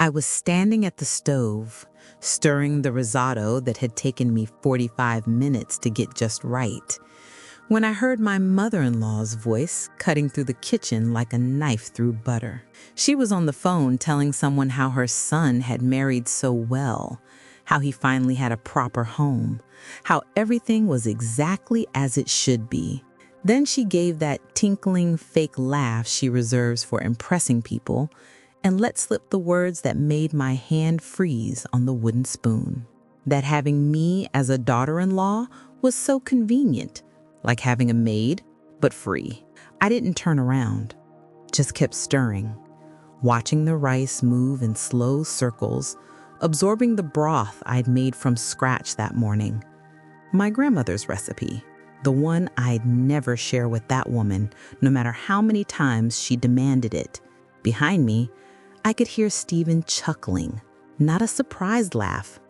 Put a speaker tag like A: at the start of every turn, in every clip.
A: I was standing at the stove, stirring the risotto that had taken me 45 minutes to get just right, when I heard my mother-in-law's voice cutting through the kitchen like a knife through butter. She was on the phone telling someone how her son had married so well, how he finally had a proper home, how everything was exactly as it should be. Then she gave that tinkling fake laugh she reserves for impressing people and let slip the words that made my hand freeze on the wooden spoon. That having me as a daughter-in-law was so convenient, like having a maid, but free. I didn't turn around, just kept stirring, watching the rice move in slow circles, absorbing the broth I'd made from scratch that morning. My grandmother's recipe, the one I'd never share with that woman, no matter how many times she demanded it. Behind me, I could hear Stephen chuckling, not a surprised laugh,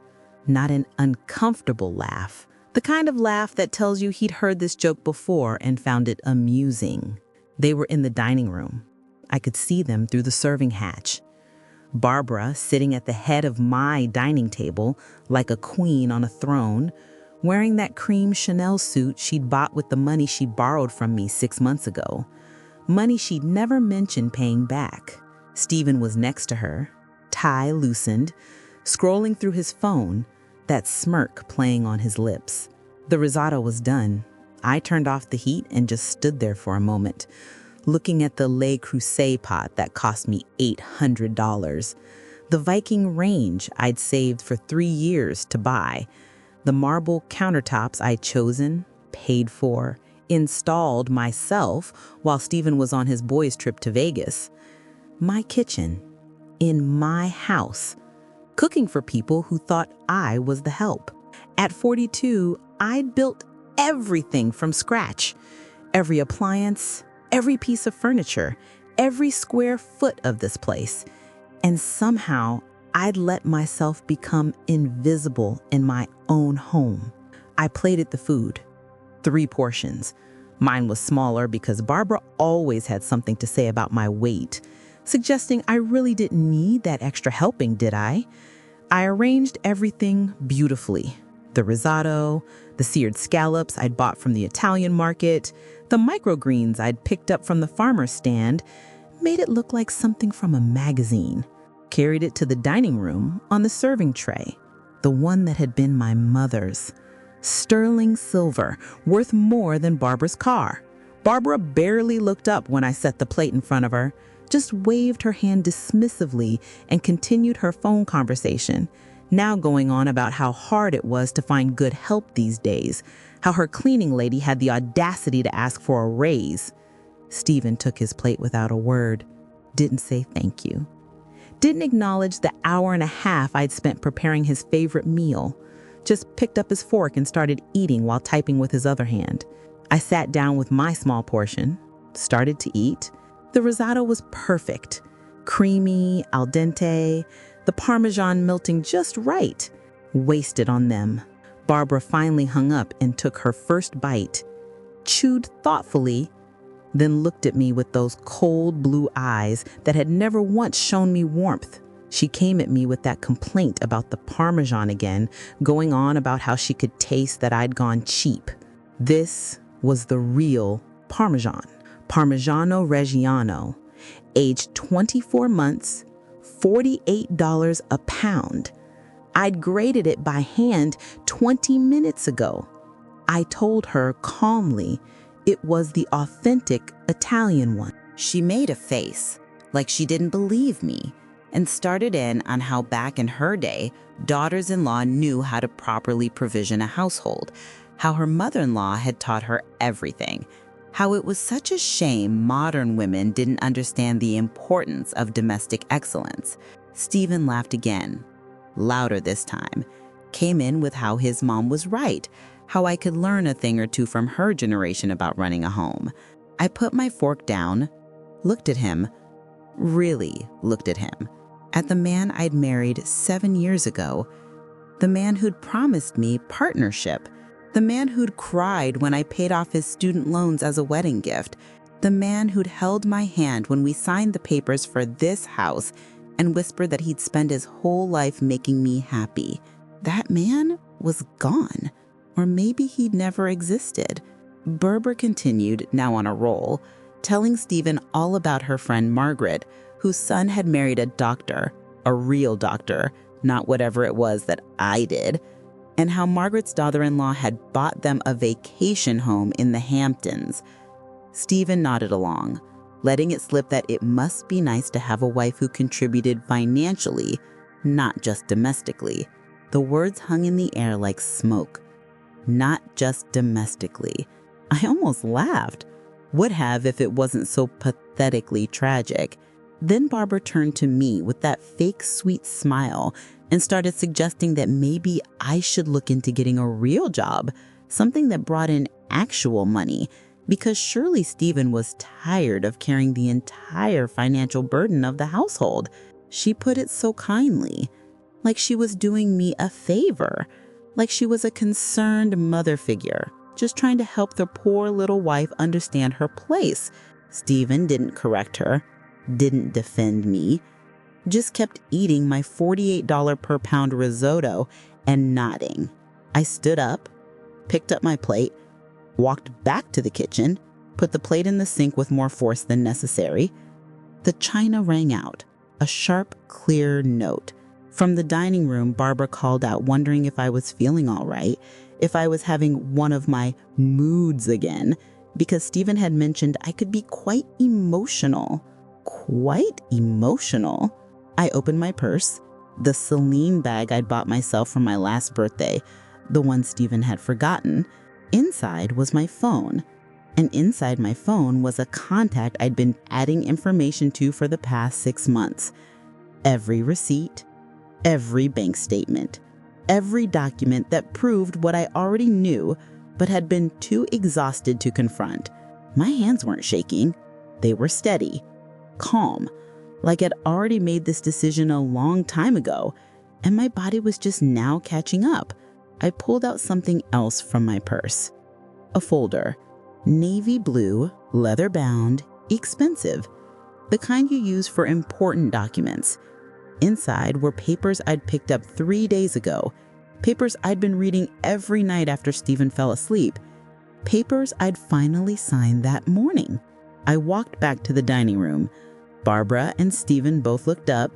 A: not an uncomfortable laugh, the kind of laugh that tells you he'd heard this joke before and found it amusing. They were in the dining room. I could see them through the serving hatch. Barbara sitting at the head of my dining table like a queen on a throne, wearing that cream Chanel suit she'd bought with the money she borrowed from me 6 months ago, money she'd never mentioned paying back. Stephen was next to her, tie loosened, scrolling through his phone, that smirk playing on his lips. The risotto was done. I turned off the heat and just stood there for a moment, looking at the Le Creuset pot that cost me $800, the Viking range I'd saved for 3 years to buy, the marble countertops I'd chosen, paid for, installed myself while Stephen was on his boys' trip to Vegas. My kitchen, in my house, cooking for people who thought I was the help. At 42, I'd built everything from scratch. Every appliance, every piece of furniture, every square foot of this place. And somehow, I'd let myself become invisible in my own home. I plated the food, 3 portions. Mine was smaller because Barbara always had something to say about my weight, suggesting I really didn't need that extra helping, did I? I arranged everything beautifully. The risotto, the seared scallops I'd bought from the Italian market, the microgreens I'd picked up from the farmer's stand, made it look like something from a magazine. Carried it to the dining room on the serving tray, the one that had been my mother's. Sterling silver, worth more than Barbara's car. Barbara barely looked up when I set the plate in front of her, just waved her hand dismissively and continued her phone conversation, now going on about how hard it was to find good help these days, how her cleaning lady had the audacity to ask for a raise. Stephen took his plate without a word, didn't say thank you, didn't acknowledge the hour and a half I'd spent preparing his favorite meal, just picked up his fork and started eating while typing with his other hand. I sat down with my small portion, started to eat. The risotto was perfect, creamy, al dente, the Parmesan melting just right, wasted on them. Barbara finally hung up and took her first bite, chewed thoughtfully, then looked at me with those cold blue eyes that had never once shown me warmth. She came at me with that complaint about the Parmesan again, going on about how she could taste that I'd gone cheap. This was the real Parmesan. Parmigiano Reggiano, aged 24 months, $48 a pound. I'd grated it by hand 20 minutes ago. I told her calmly it was the authentic Italian one. She made a face, like she didn't believe me, and started in on how back in her day, daughters-in-law knew how to properly provision a household, how her mother-in-law had taught her everything, how it was such a shame modern women didn't understand the importance of domestic excellence. Stephen laughed again, louder this time, came in with how his mom was right, how I could learn a thing or two from her generation about running a home. I put my fork down, looked at him, really looked at him, at the man I'd married 7 years ago, the man who'd promised me partnership, the man who'd cried when I paid off his student loans as a wedding gift, the man who'd held my hand when we signed the papers for this house
B: and whispered that he'd spend his whole life making me happy. That man was gone. Or maybe he'd never existed. Berber continued, now on a roll, telling Stephen all about her friend Margaret, whose son had married a doctor, a real doctor, not whatever it was that I did, and how Margaret's daughter-in-law had bought them a vacation home in the Hamptons. Stephen nodded along, letting it slip that it must be nice to have a wife who contributed financially, not just domestically. The words hung in the air like smoke. Not just domestically. I almost laughed. Would have if it wasn't so pathetically tragic. Then Barbara turned to me with that fake sweet smile and started suggesting that maybe I should look into getting a real job, something that brought in actual money, because surely Stephen was tired of carrying the entire financial burden of the household. She put it so kindly, like she was doing me a favor, like she was a concerned mother figure, just trying to help their poor little wife understand her place. Stephen didn't correct her, didn't defend me, just kept eating my $48 per pound risotto and nodding. I stood up, picked up my plate, walked back to the kitchen, put the plate in the sink with more force than necessary. The china rang out, a sharp, clear note. From the dining room, Barbara called out, wondering if I was feeling all right, if I was having one of my moods again, because Stephen had mentioned I could be quite emotional. Quite emotional. I opened my purse, the Celine bag I'd bought myself for my last birthday, the one Stephen had forgotten. Inside was my phone, and inside my phone was a contact I'd been adding information to for the past 6 months. Every receipt, every bank statement, every document that proved what I already knew but had been too exhausted to confront. My hands weren't shaking. They were steady, calm, like I'd already made this decision a long time ago, and my body was just now catching up. I pulled out something else from my purse. A folder, navy blue, leather-bound, expensive, the kind you use for important documents. Inside were papers I'd picked up 3 days ago, papers I'd been reading every night after Stephen fell asleep, papers I'd finally signed that morning. I walked back to the dining room. Barbara and Stephen both looked up,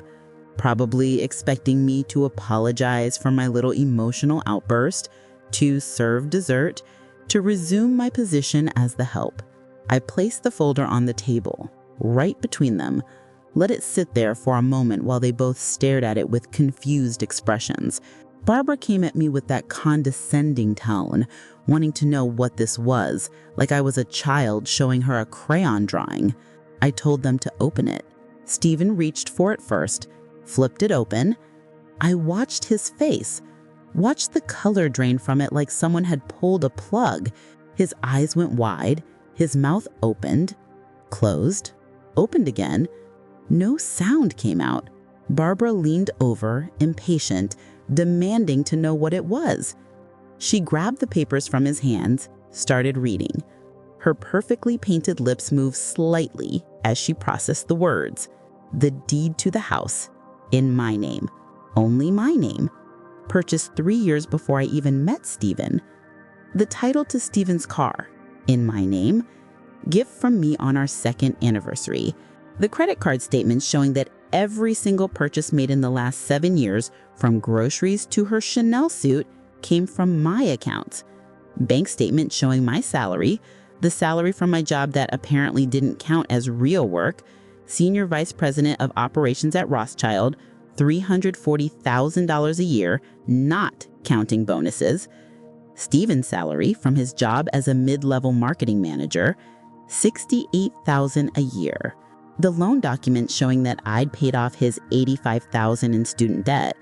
B: probably expecting me to apologize for my little emotional outburst, to serve dessert, to resume my position as the help. I placed the folder on the table, right between them, let it sit there for a moment while they both stared at it with confused expressions. Barbara came at me with that condescending tone, wanting to know what this was, like I was a child showing her a crayon drawing. I told them to open it. Stephen reached for it first, flipped it open. I watched his face, watched the color drain from it like someone had pulled a plug. His eyes went wide, his mouth opened, closed, opened again. No sound came out. Barbara leaned over, impatient, demanding to know what it was. She grabbed the papers from his hands, started reading. Her perfectly painted lips moved slightly as she processed the words. The deed to the house, in my name, only my name, purchased 3 years before I even met Stephen. The title to Stephen's car, in my name, gift from me on our 2nd anniversary. The credit card statements showing that every single purchase made in the last 7 years, from groceries to her Chanel suit, came from my account. Bank statement showing my salary, the salary from my job that apparently didn't count as real work, Senior Vice President of Operations at Rothschild, $340,000 a year, not counting bonuses. Stephen's salary from his job as a mid-level marketing manager, $68,000 a year. The loan document showing that I'd paid off his $85,000 in student debt.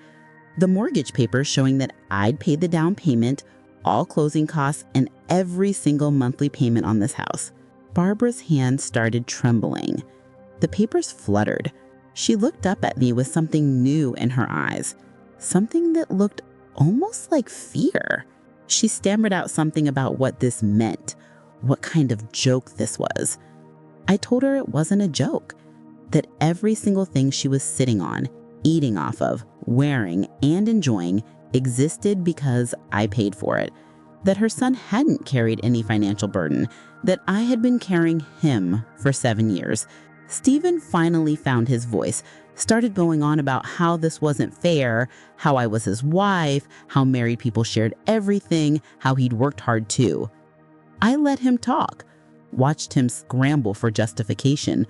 B: The mortgage papers showing that I'd paid the down payment, all closing costs, and every single monthly payment on this house. Barbara's hand started trembling. The papers fluttered. She looked up at me with something new in her eyes, something that looked almost like fear. She stammered out something about what this meant, what kind of joke this was. I told her it wasn't a joke. that every single thing she was sitting on, eating off of, wearing, and enjoying existed because I paid for it. That her son hadn't carried any financial burden, that I had been carrying him for 7 years. Stephen finally found his voice, started going on about how this wasn't fair, how I was his wife, how married people shared everything, how he'd worked hard too. I let him talk, watched him scramble for justification.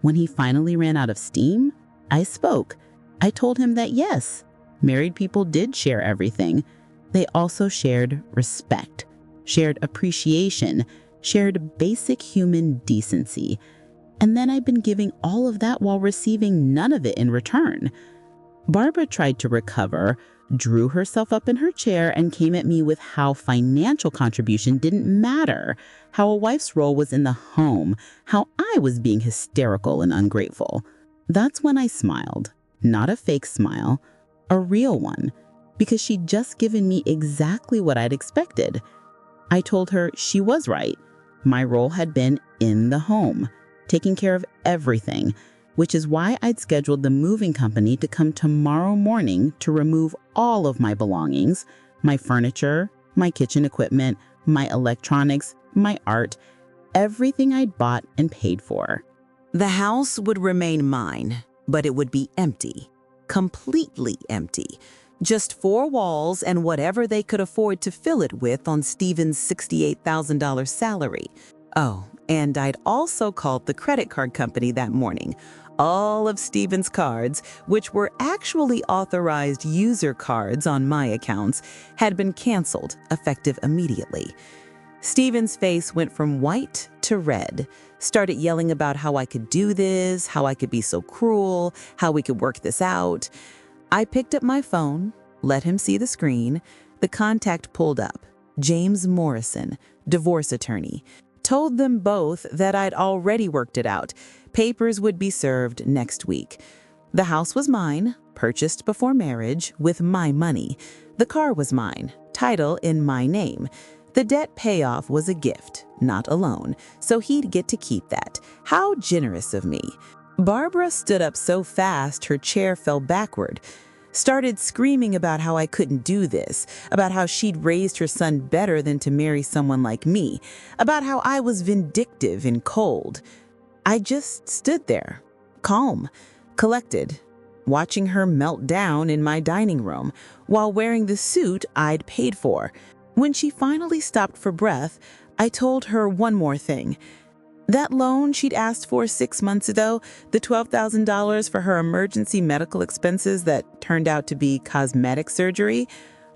B: When he finally ran out of steam, I spoke. I told him that yes, married people did share everything. They also shared respect, shared appreciation, shared basic human decency. And then I've been giving all of that while receiving none of it in return. Barbara tried to recover, drew herself up in her chair, and came at me with how financial contribution didn't matter, how a wife's role was in the home, how I was being hysterical and ungrateful. That's when I smiled, not a fake smile, a real one, because she'd just given me exactly what I'd expected. I told her she was right. My role had been in the home, taking care of everything, which is why I'd scheduled the moving company to come tomorrow morning to remove all of my belongings, my furniture, my kitchen equipment, my electronics, my art, everything I'd bought and paid for.
C: The house would remain mine, but it would be empty, completely empty. Just 4 walls and whatever they could afford to fill it with on Stephen's $68,000 salary. Oh, and I'd also called the credit card company that morning. All of Stephen's cards, which were actually authorized user cards on my accounts, had been canceled, effective immediately. Stephen's face went from white to red, started yelling about how I could do this, how I could be so cruel, how we could work this out. I picked up my phone, let him see the screen. The contact pulled up. James Morrison, divorce attorney. Told them both that I'd already worked it out. Papers would be served next week. The house was mine, purchased before marriage, with my money. The car was mine, title in my name. The debt payoff was a gift, not a loan, so he'd get to keep that. How generous of me. Barbara stood up so fast her chair fell backward. Started screaming about how I couldn't do this, about how she'd raised her son better than to marry someone like me, about how I was vindictive and cold. I just stood there, calm, collected, watching her melt down in my dining room while wearing the suit I'd paid for. When she finally stopped for breath, I told her one more thing. That loan she'd asked for 6 months ago, the $12,000 for her emergency medical expenses that turned out to be cosmetic surgery,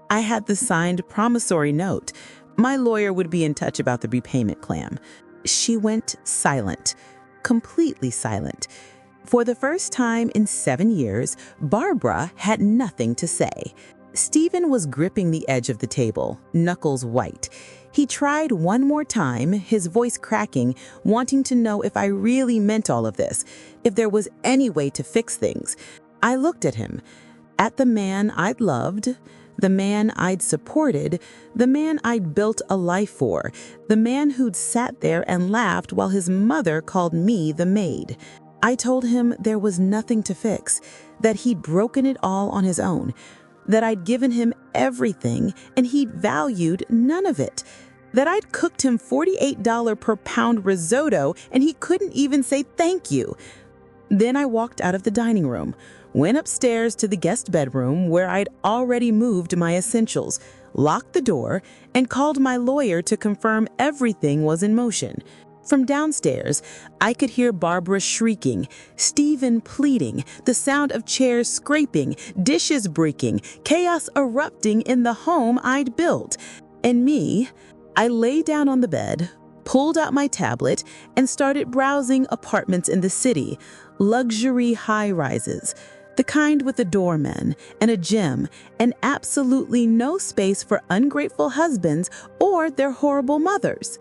C: I had the signed promissory note. My lawyer would be in touch about the repayment plan. She went silent, completely silent. For the first time in 7 years, Barbara had nothing to say. Stephen was gripping the edge of the table, knuckles white. He tried one more time, his voice cracking, wanting to know if I really meant all of this, if there was any way to fix things. I looked at him, at the man I'd loved, the man I'd supported, the man I'd built a life for, the man who'd sat there and laughed while his mother called me the maid. I told him there was nothing to fix, that he'd broken it all on his own, that I'd given him everything and he'd valued none of it, that I'd cooked him $48 per pound risotto and he couldn't even say thank you. Then I walked out of the dining room, went upstairs to the guest bedroom where I'd already moved my essentials, locked the door, and called my lawyer to confirm everything was in motion. From downstairs, I could hear Barbara shrieking, Stephen pleading, the sound of chairs scraping, dishes breaking, chaos erupting in the home I'd built. And me, I lay down on the bed, pulled out my tablet, and started browsing apartments in the city, luxury high-rises, the kind with a doorman and a gym, and absolutely no space for ungrateful husbands or their horrible mothers.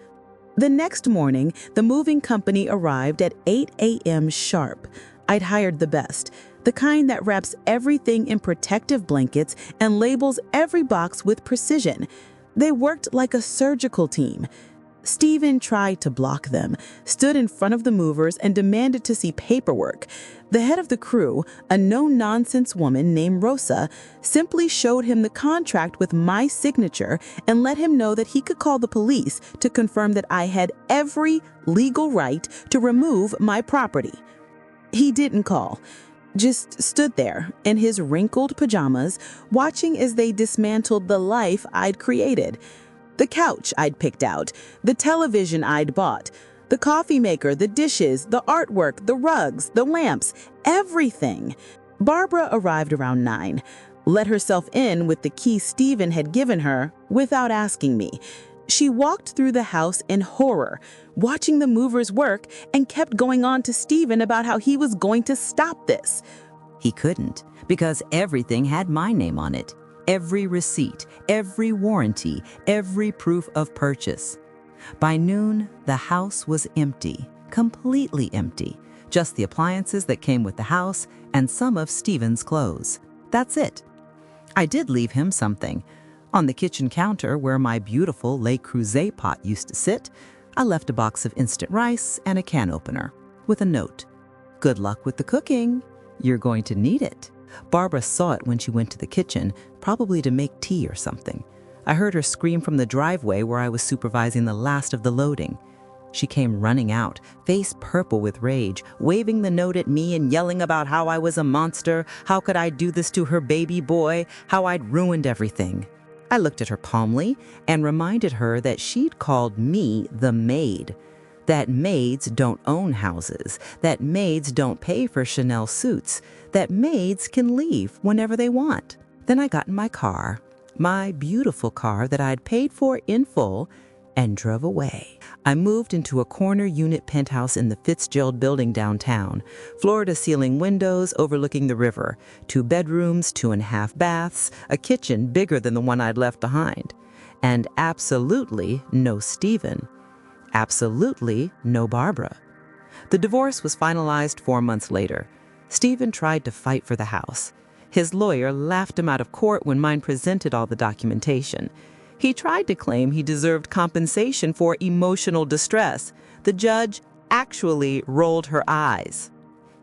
C: The next morning, the moving company arrived at 8 a.m. sharp. I'd hired the best, the kind that wraps everything in protective blankets and labels every box with precision. They worked like a surgical team.
B: Stephen tried to block them, stood in front of the movers, and demanded to see paperwork. The head of the crew, a no-nonsense woman named Rosa, simply showed him the contract with my signature and let him know that he could call the police to confirm that I had every legal right to remove my property. He didn't call, just stood there in his wrinkled pajamas, watching as they dismantled the life I'd created. The couch I'd picked out, the television I'd bought, the coffee maker, the dishes, the artwork, the rugs, the lamps, everything. Barbara arrived around 9, let herself in with the key Stephen had given her without asking me. She walked through the house in horror, watching the movers work, and kept going on to Stephen about how he was going to stop this.
C: He couldn't, because everything had my name on it. Every receipt, every warranty, every proof of purchase. By noon, the house was empty, completely empty. Just the appliances that came with the house and some of Stephen's clothes. That's it. I did leave him something. On the kitchen counter where my beautiful Le Creuset pot used to sit, I left a box of instant rice and a can opener with a note. Good luck with the cooking. You're going to need it. Barbara saw it when she went to the kitchen, probably to make tea or something. I heard her scream from the driveway where I was supervising the last of the loading. She came running out, face purple with rage, waving the note at me and yelling about how I was a monster, how could I do this to her baby boy, how I'd ruined everything. I looked at her calmly and reminded her that she'd called me the maid. That maids don't own houses, that maids don't pay for Chanel suits, that maids can leave whenever they want. Then I got in my car, my beautiful car that I'd paid for in full, and drove away. I moved into a corner unit penthouse in the Fitzgerald building downtown, floor-to-ceiling windows overlooking the river, 2 bedrooms, 2.5 baths, a kitchen bigger than the one I'd left behind, and absolutely no Stephen. Absolutely no Barbara. The divorce was finalized 4 months later. Stephen tried to fight for the house. His lawyer laughed him out of court when mine presented all the documentation. He tried to claim he deserved compensation for emotional distress. The judge actually rolled her eyes.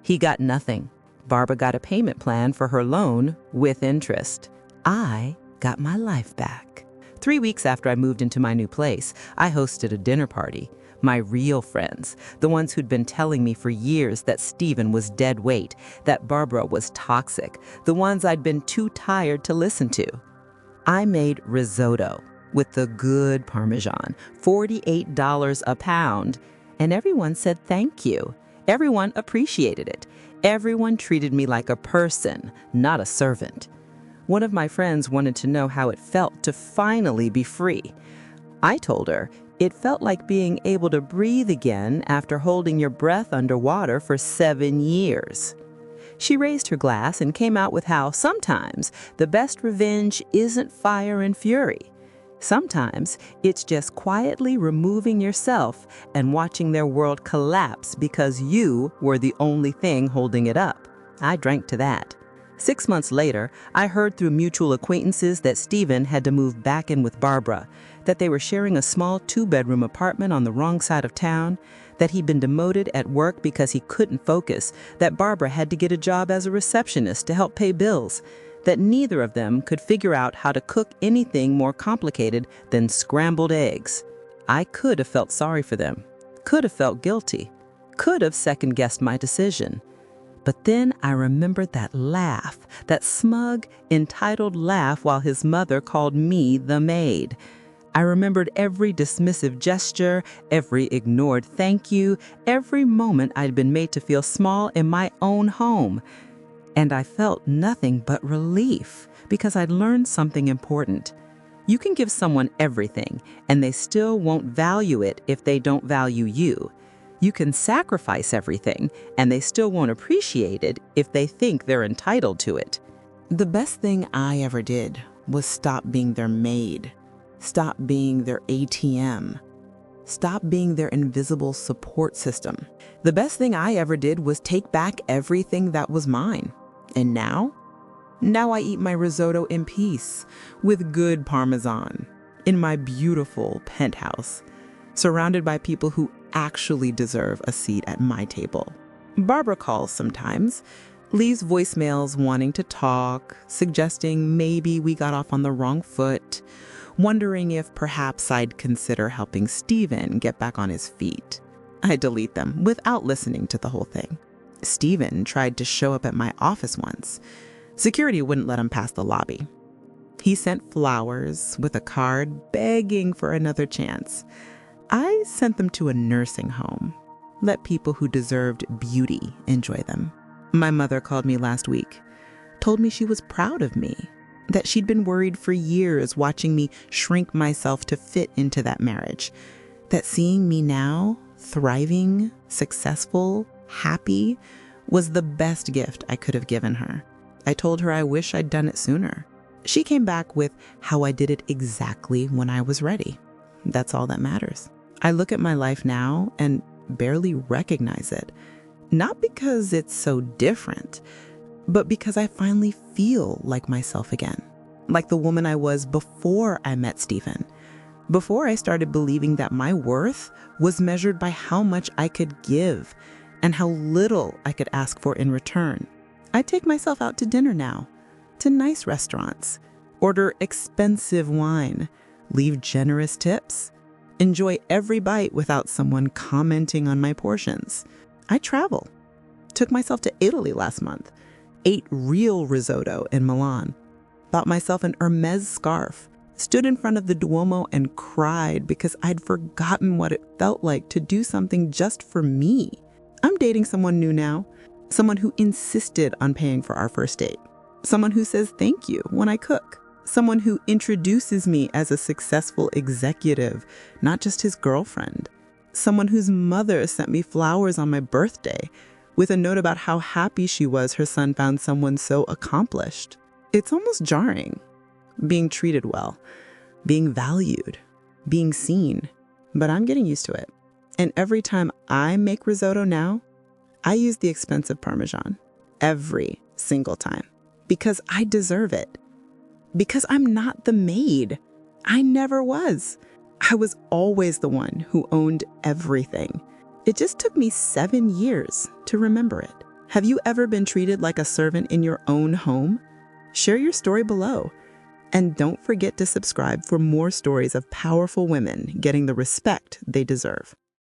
C: He got nothing. Barbara got a payment plan for her loan with interest. I got my life back. 3 weeks after I moved into my new place, I hosted a dinner party. My real friends, the ones who'd been telling me for years that Stephen was dead weight, that Barbara was toxic, the ones I'd been too tired to listen to. I made risotto with the good Parmesan, $48 a pound, and everyone said thank you. Everyone appreciated it. Everyone treated me like a person, not a servant. One of my friends wanted to know how it felt to finally be free. I told her it felt like being able to breathe again after holding your breath underwater for 7 years. She raised her glass and came out with how sometimes the best revenge isn't fire and fury. Sometimes it's just quietly removing yourself and watching their world collapse because you were the only thing holding it up. I drank to that. 6 months later, I heard through mutual acquaintances that Stephen had to move back in with Barbara, that they were sharing a small 2-bedroom apartment on the wrong side of town, that he'd been demoted at work because he couldn't focus, that Barbara had to get a job as a receptionist to help pay bills, that neither of them could figure out how to cook anything more complicated than scrambled eggs. I could have felt sorry for them, could have felt guilty, could have second-guessed my decision. But then I remembered that laugh, that smug, entitled laugh while his mother called me the maid. I remembered every dismissive gesture, every ignored thank you, every moment I'd been made to feel small in my own home. And I felt nothing but relief because I'd learned something important. You can give someone everything, and they still won't value it if they don't value you. You can sacrifice everything, and they still won't appreciate it if they think they're entitled to it.
B: The best thing I ever did was stop being their maid, stop being their ATM, stop being their invisible support system. The best thing I ever did was take back everything that was mine. And now I eat my risotto in peace with good Parmesan in my beautiful penthouse. surrounded by people who actually deserve a seat at my table. Barbara calls sometimes, leaves voicemails wanting to talk, suggesting maybe we got off on the wrong foot, wondering if perhaps I'd consider helping Steven get back on his feet. I delete them without listening to the whole thing. Steven tried to show up at my office once. Security wouldn't let him pass the lobby. He sent flowers with a card begging for another chance. I sent them to a nursing home. Let people who deserved beauty enjoy them. My mother called me last week, told me she was proud of me, that she'd been worried for years watching me shrink myself to fit into that marriage, that seeing me now, thriving, successful, happy, was the best gift I could have given her. I told her I wish I'd done it sooner. She came back with how I did it exactly when I was ready. That's all that matters. I look at my life now and barely recognize it, not because it's so different, but because I finally feel like myself again, like the woman I was before I met Steven, before I started believing that my worth was measured by how much I could give and how little I could ask for in return. I take myself out to dinner now, to nice restaurants, order expensive wine, leave generous tips, enjoy every bite without someone commenting on my portions. I travel. Took myself to Italy last month, ate real risotto in Milan, bought myself an Hermes scarf, stood in front of the Duomo and cried because I'd forgotten what it felt like to do something just for me. I'm dating someone new now, someone who insisted on paying for our first date, someone who says thank you when I cook, someone who introduces me as a successful executive, not just his girlfriend, someone whose mother sent me flowers on my birthday with a note about how happy she was her son found someone so accomplished. It's almost jarring, being treated well, being valued, being seen, but I'm getting used to it. And every time I make risotto now, I use the expensive Parmesan every single time because I deserve it. Because I'm not the maid. I never was. I was always the one who owned everything. It just took me 7 years to remember it. Have you ever been treated like a servant in your own home? Share your story below. And don't forget to subscribe for more stories of powerful women getting the respect they deserve.